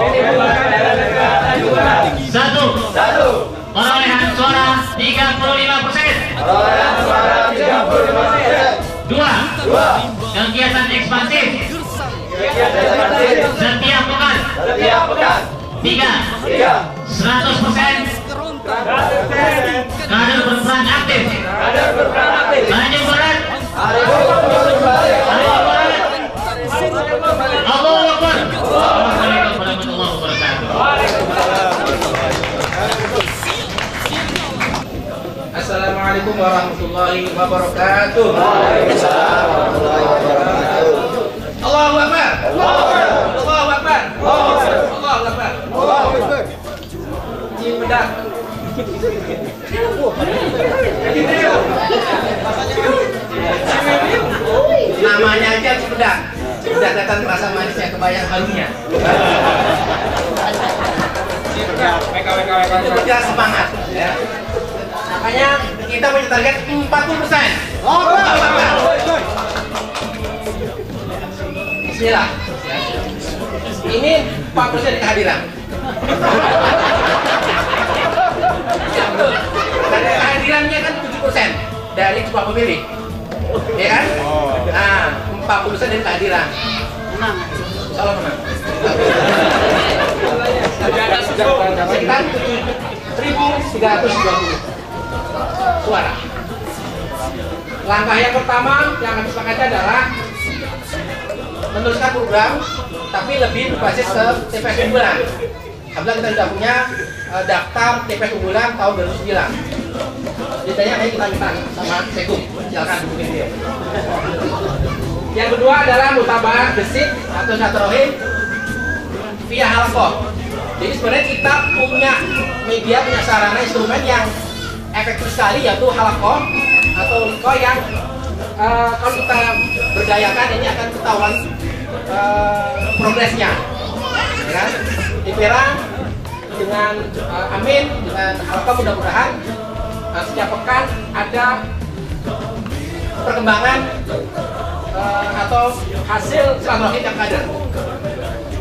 Perolehan suara 35%. 2. Kegiatan ekspansif setiap pekan. 3. 100% kader berperan aktif. Tanjung Barat. Allahu Akbar. Assalamualaikum warahmatullahi wabarakatuh. Assalamualaikum warahmatullahi wabarakatuh. Allahu Akbar. Allahu Akbar. Allahu Akbar. Cipedak. Namanya aja Cipedak. Cipedak datang rasa manisnya, kebayang harumnya. Cipedak, WKWK. Semangat ya. Makanya kita punya target 40%. Bismillah. Ini 4% kehadiran. Dan kehadirannya kan 7% dari jumlah pemilih, ya kan? Nah, 40% dari kehadiran. Menang. Salah menang. Sekitar 7.320 suara. Langkah yang pertama yang kami sepakati adalah meneruskan program, tapi lebih berbasis ke TPS unggulan. Alhamdulillah kita sudah punya daftar TPS unggulan tahun 2009. Ditanya kita minta sama Sekum, silakan hubungin dia. Yang kedua adalah mutabaah gesit atau silaturahim via halaqah. Jadi sebenarnya kita punya media, punya sarana instrumen yang efektif sekali, yaitu halaqah atau liqah yang kalau kita berdayakan ini akan ketahuan progresnya, ya kan? DPRA dengan Amin, dengan halaqah mudah-mudahan setiap pekan ada perkembangan atau hasil silaturahim yang kader.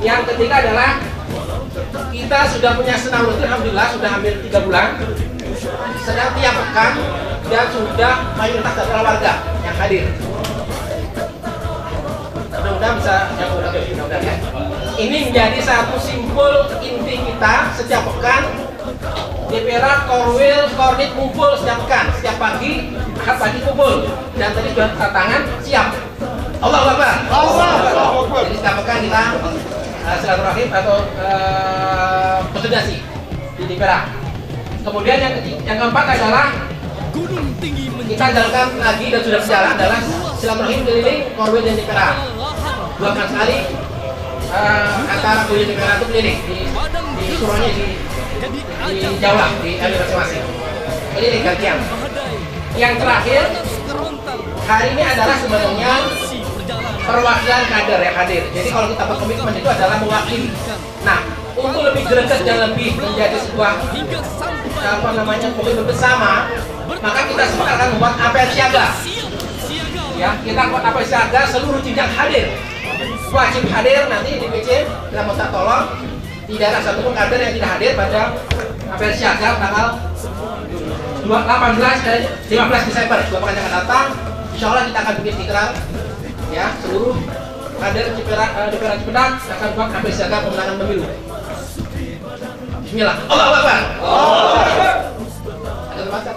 Yang ketiga adalah kita sudah punya senam rutin, alhamdulillah sudah hampir 3 bulan. Sedang tiap pekan dan sudah mayoritas dari warga yang hadir. Mudah-mudahan bisa yang mudah-mudahan ya. Ini menjadi satu simpul inti kita setiap pekan. DPRA, Korwil, Kornit kumpul setiap pekan, setiap pagi, Ahad pagi kumpul, dan tadi sudah tanda tangan siap. Allahu Akbar. Jadi setiap pekan kita silaturahim atau konsolidasi di DPRA. Kemudian yang keempat adalah kita jalankan lagi dan sudah berjalan adalah silaturahim keliling Korwil dan DPRA. 2 kali sekali antara Korwil dan DPRA itu keliling di suruhnya di Jawa, di RW masing-masing. Ini gantian. Yang terakhir, hari ini adalah sebenarnya perwakilan kader yang hadir. Jadi kalau kita berkomitmen itu adalah mewakili. Nah, untuk lebih greget dan lebih menjadi sebuah komitmen bersama, maka kita semua akan membuat apel siaga. Ya, kita buat apel siaga seluruh jenjang hadir. Wajib hadir nanti di PC, kita minta tolong tidak ada satupun kader yang tidak hadir pada apel siaga tanggal 18 dan 15 Desember 2 pekan yang akan datang. Insya Allah kita akan bikin ikrar, ya, seluruh kader DPRA Cipedak akan buat apel siaga pemenangan pemilu. Bismillah. Allahu Akbar. Ada tembakan.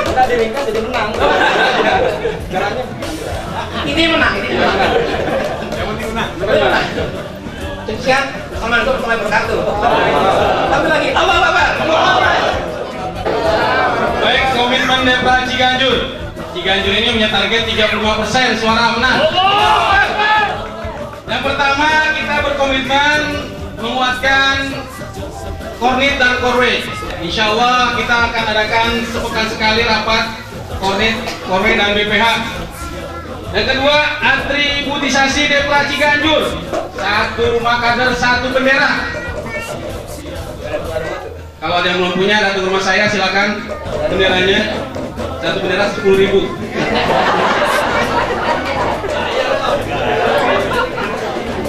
Kita diringkas jadi menang. Ini menang, ini menang. Yang penting menang. Sekian, assalamualaikum warahmatullahi wabarakatuh. Satu lagi, Allahu Akbar. Baik, komitmen DPRA Ciganjur. Ciganjur ini punya target 32% suara menang. Yang pertama, kita berkomitmen menguatkan Kornit dan Korwil. Insya Allah kita akan adakan sepekan sekali rapat Kornit, Korwil dan BPH. Yang kedua, atributisasi DPRA Ciganjur. 1 rumah kader, 1 bendera. Kalau ada yang belum punya, datang ke rumah saya, silakan benderanya. 1 bendera 10.000.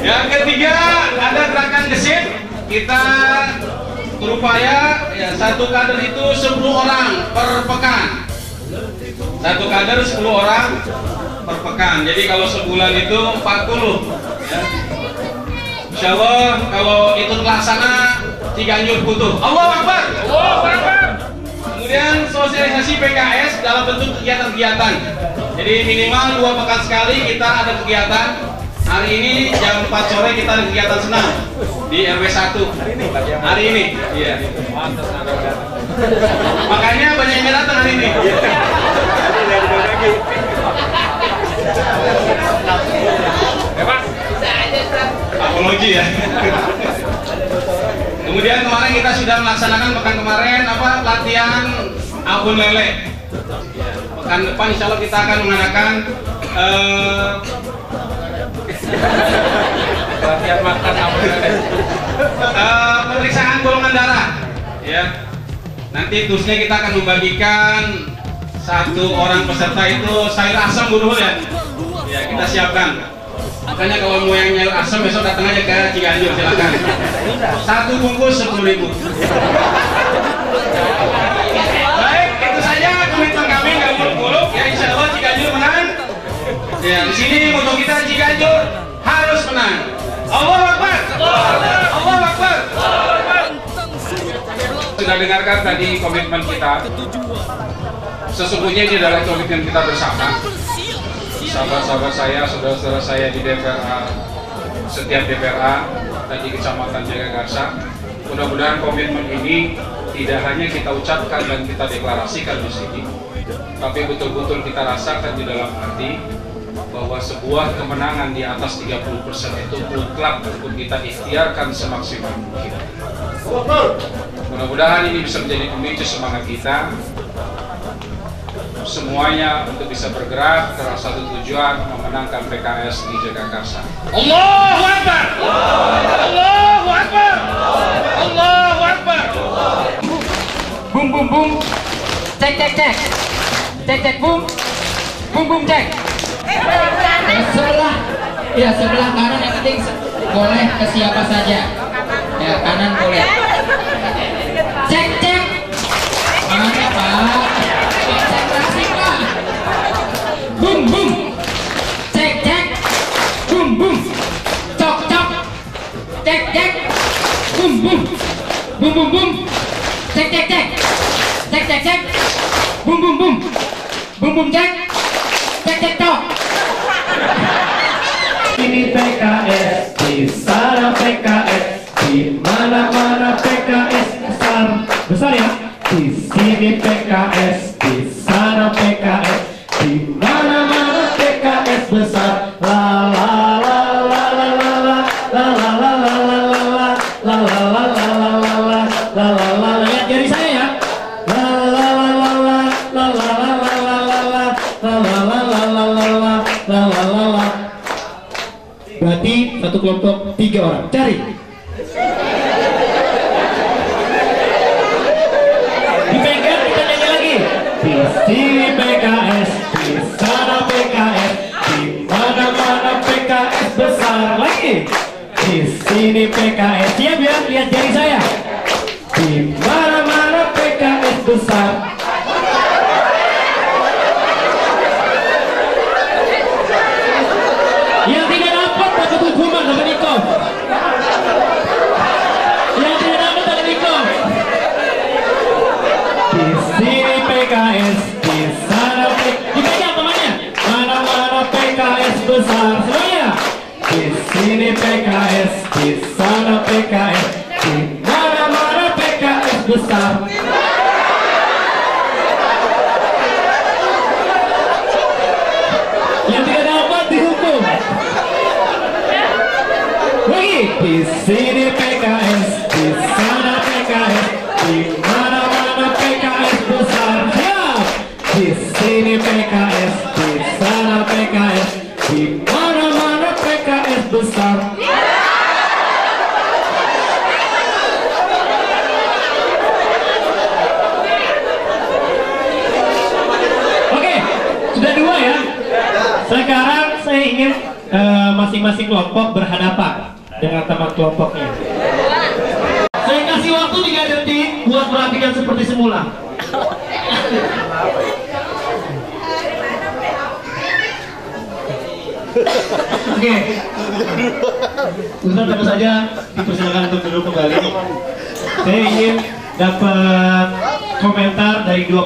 Yang ketiga, ada gerakan gesit. Kita berupaya ya, 1 kader itu 10 orang per pekan. 1 kader 10 orang per pekan. Jadi kalau sebulan itu 40 ya. Insya Allah kalau itu terlaksana Ciganjur butuh. Allahu Akbar. Kemudian sosialisasi PKS dalam bentuk kegiatan-kegiatan. Jadi minimal 2 pekan sekali kita ada kegiatan. Hari ini jam 4 sore kita ada kegiatan senam di RW 1. Hari ini. Iya. Makanya banyak yang datang hari ini. Apologi ya. Kemudian kemarin kita sudah melaksanakan pekan kemarin latihan abon lele. Pekan depan insya Allah kita akan mengadakan latihan makan abon lele. Pemeriksaan golongan darah, ya. Nanti terusnya kita akan membagikan satu orang peserta itu sayur asam Bu Ruhul ya. Ya, kita siapkan. Makanya kalau mau yang sayur asam besok datang aja ke Ciganjur, silakan. Satu bungkus 10.000. Baik, itu saja komitmen kami, nggak muluk-muluk ya. Insya Allah Ciganjur menang. Ya, di sini moto kita Ciganjur harus menang. Allahu Akbar. Allahu Akbar. Sudah dengarkan tadi komitmen kita. Sesungguhnya ini adalah komitmen kita bersama. Sahabat-sahabat saya, saudara-saudara saya di DPRA, setiap DPRA dan di Kecamatan Jagakarsa. Mudah-mudahan komitmen ini tidak hanya kita ucapkan dan kita deklarasikan di sini, tapi betul-betul kita rasakan di dalam hati bahwa sebuah kemenangan di atas 30% itu mutlak untuk kita ikhtiarkan semaksimal mungkin. Mudah-mudahan ini bisa menjadi pemicu semangat kita semuanya untuk bisa bergerak ke arah satu tujuan, memenangkan PKS di Jagakarsa. Allahu Akbar! Allahu Akbar! Allahu Akbar! Bum bum bum, cek cek cek, cek cek bum, bum bum cek. Sebelah kanan yang penting boleh ke siapa saja. Ya, kanan boleh. Cek cek. Mana Pak? Konsentrasi Pak. Bum bum. Cek cek. Bum bum. Cok cok. Cek cek. Bum bum. Bum bum bum. Cek cek cek. Cek cek cek. Bum bum bum. Bum bum cek. Cek cek cok. Ini PKS, di sana PKS, di mana-mana PKS besar ya. Di sini PKS, di sana PKS, di mana-mana PKS besar. La la la la la la la la la la la la la la la la la la la la. Lihat jari saya ya. La la la la la la la la la la la la la la la la la. Berarti satu kelompok 3 orang. Cari. Dipegang, kita nyanyi lagi. Di sini PKS, di sana PKS, di mana-mana PKS besar. Lagi. Di sini PKS. Siap ya? Lihat jari saya. Di mana-mana PKS besar. Yang tidak dapat dapat hukuman, dapat ikom. Yang tidak dapat dapat ikom. Di sini PKS, di sana PKS. Dipegang temannya. Mana-mana PKS besar. Semuanya. Di sini PKS, di sana PKS, di mana-mana PKS besar. Yang tidak dapat dihukum. Lagi. Di sini PKS, di sana PKS, di mana-mana PKS besar. Siap. Di sini PKS, di sana PKS, di mana-mana PKS besar. Oke, sudah 2 ya. Sekarang saya ingin masing-masing kelompok berhadapan dengan teman kelompoknya. Saya kasih waktu 3 detik buat merapikan seperti semula. Oke. Ustaz tentu saja dipersilakan untuk duduk kembali. Saya ingin dapat komentar dari 2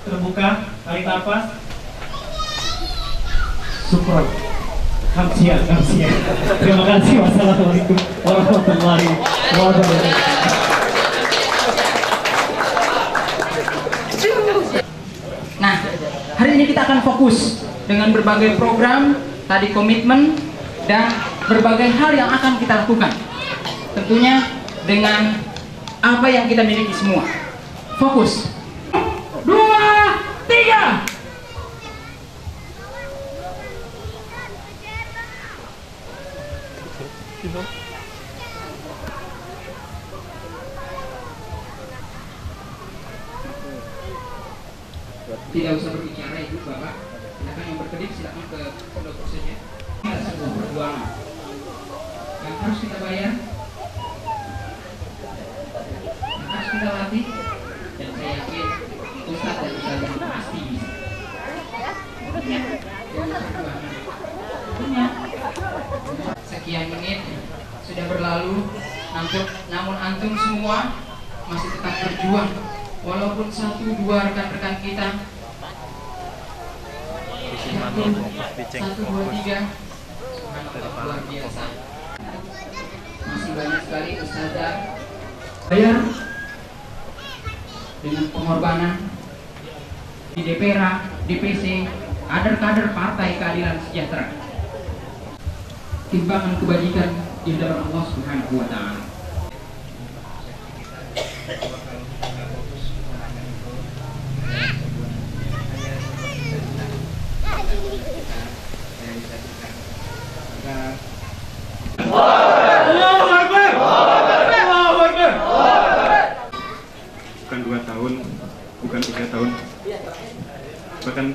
terbuka, tarik nafas. Super. Kamsian. Terima kasih. Wassalamualaikum warahmatullahi wabarakatuh. Nah, hari ini kita akan fokus dengan berbagai program, tadi komitmen, dan berbagai hal yang akan kita lakukan. Tentunya dengan apa yang kita miliki semua. Fokus. 2, 3. tidak usah berbicara Ibu Bapak, silakan yang berkedip silakan ke pondok saja. Ini adalah sebuah perjuangan yang harus kita bayar, yang harus kita latih, dan saya yakin Ustadz dan Ustazah pasti bisa. Sekian menit sudah berlalu, namun antum semua masih tetap berjuang, walaupun 1-2 rekan-rekan kita 1, 2, 3 luar biasa. Masih banyak sekali ustazah bayar dengan pengorbanan di DPRA, DPC, kader-kader Partai Keadilan Sejahtera. Timbangan kebajikan di dalam Allah Subhanahu wa Ta'ala. Bukan 2 tahun, bukan 3 tahun, bahkan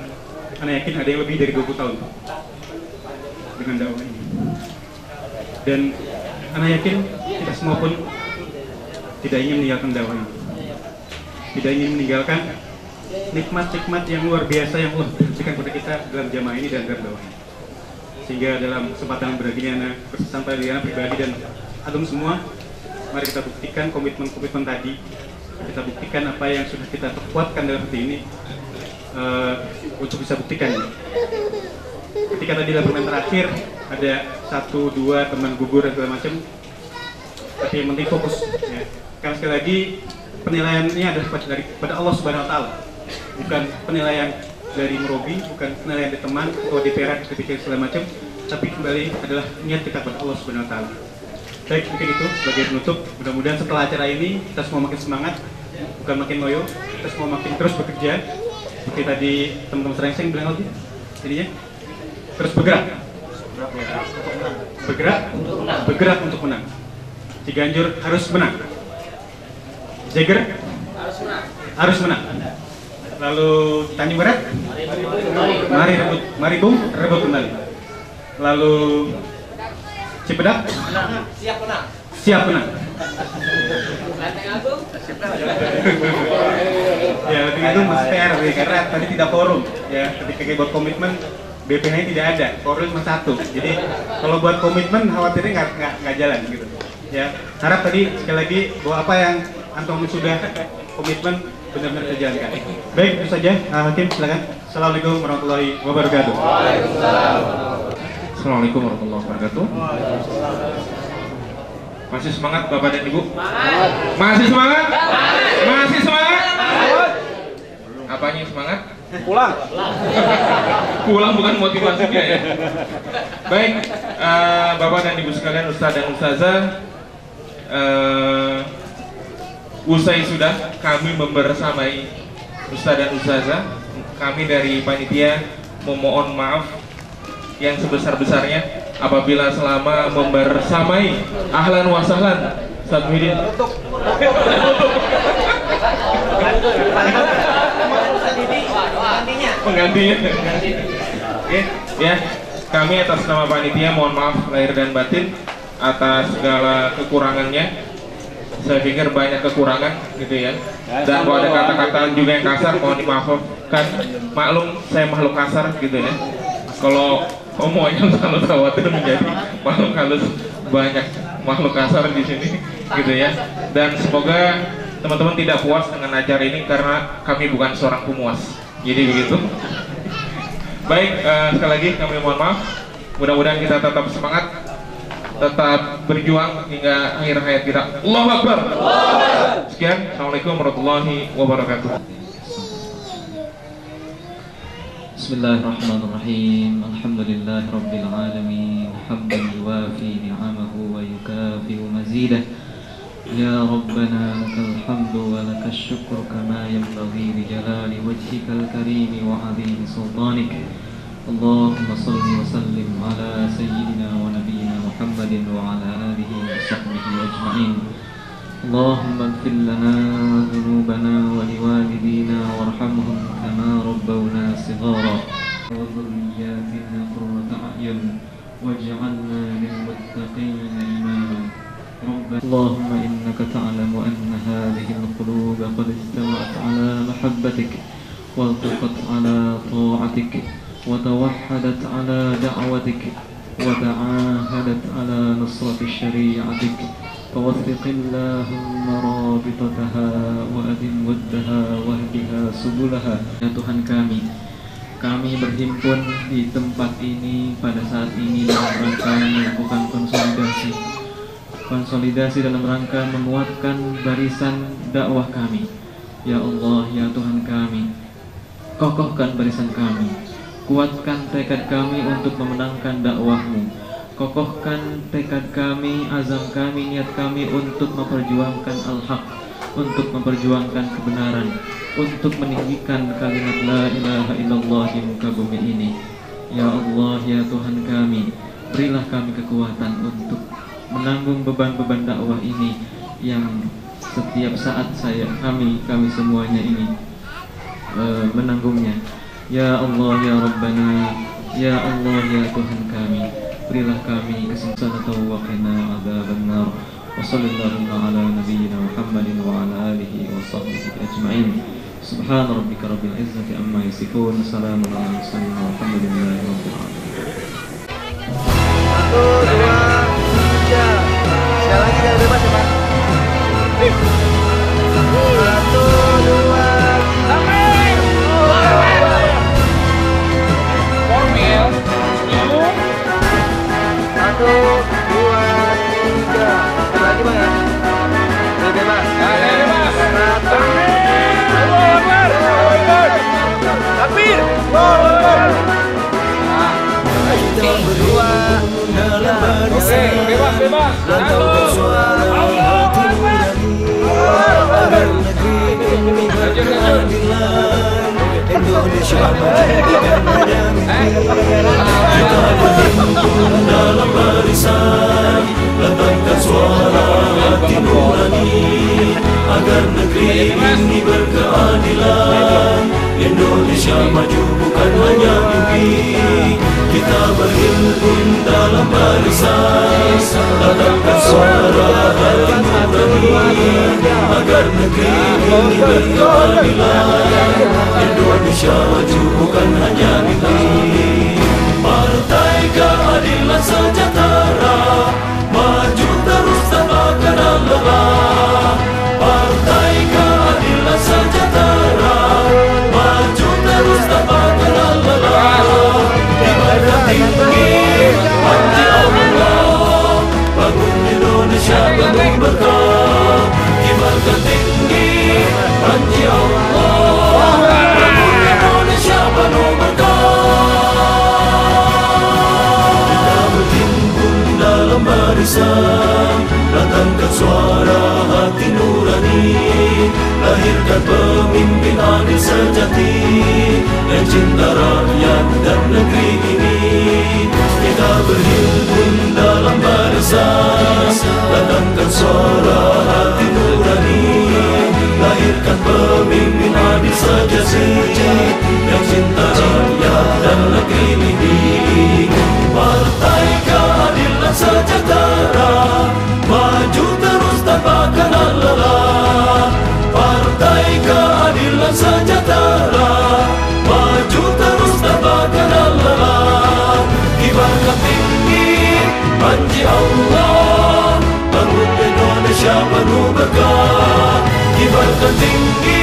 Ana yakin ada yang lebih dari 20 tahun dengan dakwah ini. Dan Ana yakin kita semua pun tidak ingin meninggalkan dakwah ini, tidak ingin meninggalkan nikmat-nikmat yang luar biasa yang Allah berikan kepada kita dalam jamaah ini dan dalam dakwah ini. Sehingga dalam kesempatan beragini Ana bersampai dengan pribadi dan antum semua, mari kita buktikan komitmen-komitmen tadi, kita buktikan apa yang sudah kita perkuatkan dalam hati ini untuk bisa buktikan. Ketika tadi dalam permen terakhir ada 1-2 teman gugur dan segala macam, tapi yang penting fokus ya. Karena sekali lagi penilaiannya adalah pada Allah Subhanahu Wa Taala, bukan penilaian dari Merobi, bukan penilaian dari teman atau DPR ketika segala macam, tapi kembali adalah niat kita pada Allah Subhanahu Wa Taala. Baik, mungkin itu sebagai penutup. Mudah-mudahan setelah acara ini kita semua makin semangat, bukan makin loyo, kita semua makin terus bekerja. Seperti tadi teman-teman Serengseng bilang lagi, jadinya terus bergerak, bergerak untuk menang. Ciganjur harus menang, Jager harus menang. Lalu Tanjung Barat, mari Bung rebut kembali. Lalu Cipedak siap menang. Ya, Lenteng Agung masih PR karena tadi tidak forum ya, ketika buat komitmen BPH ini tidak ada, forum cuma 1. Jadi kalau buat komitmen khawatirnya nggak jalan gitu ya. Harap tadi sekali lagi bahwa apa yang antum sudah komitmen benar-benar terjalankan. Baik, itu saja. Hakim silakan. Assalamualaikum warahmatullahi wabarakatuh. Assalamualaikum warahmatullahi wabarakatuh. Masih semangat Bapak dan Ibu? Masih semangat? Masih semangat? Apanya semangat? Pulang. Pulang bukan motivasinya ya. Baik, Bapak dan Ibu sekalian, Ustaz dan Ustazah, usai sudah kami membersamai Ustaz dan Ustazah, kami dari panitia memohon maaf yang sebesar-besarnya apabila selama membersamai ahlan wa sahlan Ustaz Muhyiddin penggantinya ya, kami atas nama panitia mohon maaf lahir dan batin atas segala kekurangannya. Saya pikir banyak kekurangan gitu ya, dan kalau ada kata-kata juga yang kasar mohon dimaafkan, maklum saya makhluk kasar gitu ya. Kalau omongannya selalu khawatir menjadi makhluk halus, banyak makhluk kasar di sini gitu ya. Dan semoga teman-teman tidak puas dengan acara ini karena kami bukan seorang pemuas. Jadi begitu. Baik, sekali lagi kami mohon maaf. Mudah-mudahan kita tetap semangat, tetap berjuang hingga akhir hayat kita. Allahu Akbar. Sekian. Assalamualaikum warahmatullahi wabarakatuh. Bismillahirrahmanirrahim. Alhamdulillahi rabbil alamin. Hamdan yuwafi ni'amahu wa yukafi'u mazidah. Ya Rabbana lakal hamdu wa lakas syukru kama yanbaghi li jalali wajhikal karimi wa 'azimi sultanik. Allahumma salli wa sallim ala sayyidina wa nabiyyina Muhammadin wa ala alihi wa sahbihi ajma'in. Allahumma ighfir lana dhunubana wa liwalidina warhamhum kama rabbaw اجتمعت على محبتك والتقت على طاعتك وتوحدت على دعوتك وتعاهدت على نصرة شريعتك فوثق اللهم رابطتها وأدم ودها واهدها سبلها. Ya Tuhan kami berhimpun di tempat ini pada saat ini dalam rangka melakukan konsolidasi dalam rangka menguatkan barisan dakwah kami. Ya Allah, ya Tuhan kami, kokohkan barisan kami, kuatkan tekad kami untuk memenangkan dakwah-Mu, kokohkan tekad kami, azam kami, niat kami untuk memperjuangkan al-haq, untuk memperjuangkan kebenaran, untuk meninggikan kalimat la ilaha illallah di muka bumi ini. Ya Allah, ya Tuhan kami, berilah kami kekuatan untuk menanggung beban-beban dakwah ini yang setiap saat kami semuanya ini menanggungnya. Ya Allah, ya Rabbana, ya Allah, ya Tuhan kami, berilah kami keselamatan wa qina adzabannar. Wa sallallahu ala nabiyyina Muhammadin wa ala alihi wa sahbihi ajma'in. Subhana rabbika rabbil izzati amma yasifun. Salamun ala mursalin walhamdulillahi rabbil alamin. 1, 2, 3. Sekali lagi jangan bebas ya, Pak. 1, 2, 3. Formil. 1, 2, 3. Sekali lagi, Bang ya. Boleh bebas. Bebas. 1. Takbir. Kita berdua dalam barisan, bebas. Lantaukan suara hati nurani agar negeri ini berkeadilan. Indonesia maju dan ada mimpi. Kita berhimpun dalam barisan, lantaukan suara hati nurani agar negeri ini berkeadilan. Indonesia maju bukan hanya mimpi. Kita berhimpun dalam barisan, lantaukan suara hati nurani agar negeri ini berkeadilan. Indonesia maju bukan hanya mimpi. Partai Keadilan Sejahtera maju terus tanpa kenal lelah. Partai Keadilan Sejahtera maju terus tanpa kenal lelah. Ibadah tinggi hati Allah, bangun Indonesia penuh berkah. Ibadah tinggi hati Allah, bangun Indonesia penuh berkah. Kita berhimpun dalam barisan, datangkan suara hati nurani, lahirkan pemimpin adil sejati yang cinta rakyat dan negeri ini. Kita berhimpun dalam barisan, datangkan suara hati nurani, lahirkan pemimpin adil sejati yang cinta rakyat dan negeri ini. Partai Keadilan Sejahtera maju terus tanpa kenal lelah. Partai Keadilan Sejahtera maju terus tanpa kenal lelah. Kibarkan tinggi panji Allah, bangun Indonesia penuh berkah. Kibarkan tinggi